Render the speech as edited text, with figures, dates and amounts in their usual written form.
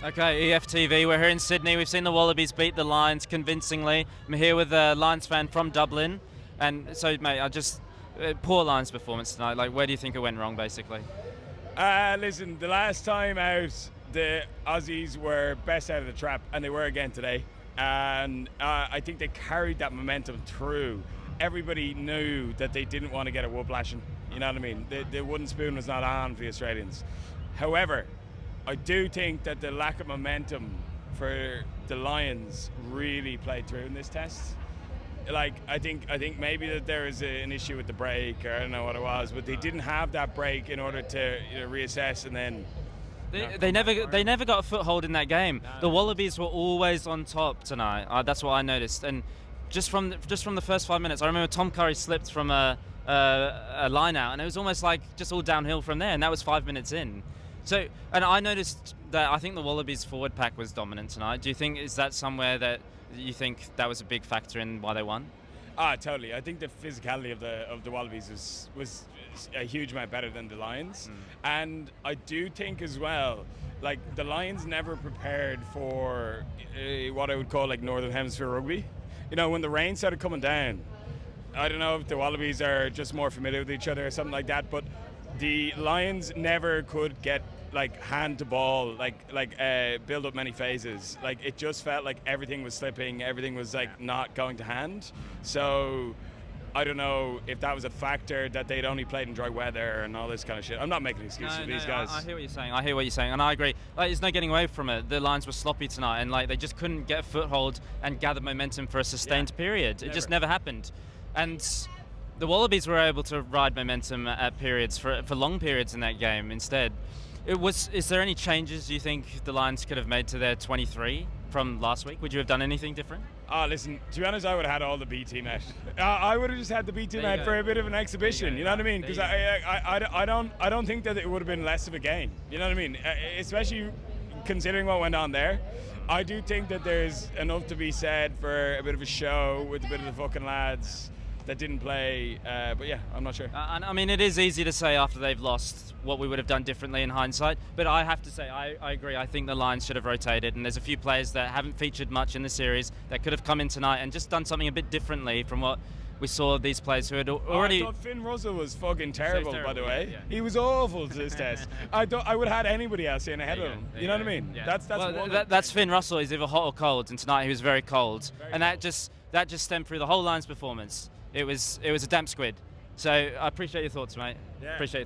Okay, EFTV, we're here in Sydney. We've seen the Wallabies beat the Lions convincingly. I'm here with a Lions fan from Dublin. And so, mate, poor Lions performance tonight. Like, where do you think it went wrong, basically? Listen, the last time out, the Aussies were best out of the trap, and they were again today. And I think they carried that momentum through. Everybody knew that they didn't want to get a whoop-lashing. You know what I mean? The wooden spoon was not on for the Australians. However, I do think that the lack of momentum for the Lions really played through in this test. Like, I think maybe that there is an issue with the break, or I don't know what it was, but they didn't have that break in order to reassess and then. They never got a foothold in that game. The Wallabies were always on top tonight. That's what I noticed. And just from the first 5 minutes, I remember Tom Curry slipped from a line out, and it was almost like just all downhill from there. And that was 5 minutes in. So, and I noticed that I think the Wallabies forward pack was dominant tonight. Do you think is that somewhere that you think that was a big factor in why they won? Totally. I think the physicality of the Wallabies was a huge amount better than the Lions, and I do think as well, like the Lions never prepared for what I would call like Northern Hemisphere rugby. You know, when the rain started coming down, I don't know if the Wallabies are just more familiar with each other or something like that, but the Lions never could get like hand to ball, build up many phases. Like it just felt like everything was slipping, everything was like not going to hand. So I don't know if that was a factor that they'd only played in dry weather and all this kind of shit. I'm not making excuses for these guys. I hear what you're saying, and I agree. Like, there's no getting away from it. The Lions were sloppy tonight, and like they just couldn't get a foothold and gather momentum for a sustained period. It just never happened, and the Wallabies were able to ride momentum at periods for long periods in that game instead. Is there any changes you think the Lions could have made to their 23 from last week? Would you have done anything different? Listen, to be honest, I would have had all the B team out. I would have just had the B team out for a bit of an exhibition. You know what I mean? Because I don't think that it would have been less of a game. You know what I mean? Especially considering what went on there. I do think that there's enough to be said for a bit of a show with a bit of the fucking lads that didn't play, but yeah, I'm not sure. And I mean, it is easy to say after they've lost what we would have done differently in hindsight, but I have to say, I agree. I think the Lions should have rotated, and there's a few players that haven't featured much in the series that could have come in tonight and just done something a bit differently from what we saw these players who had already. I thought Finn Russell was fucking terrible, by the way. Yeah. He was awful to this test. I would have had anybody else in ahead of him. You know what I mean? Yeah. That's that's Finn Russell. He's either hot or cold, and tonight he was very cold, that just stemmed through the whole Lions performance. It was a damp squid. So I appreciate your thoughts, mate. Yeah. Appreciate your thoughts.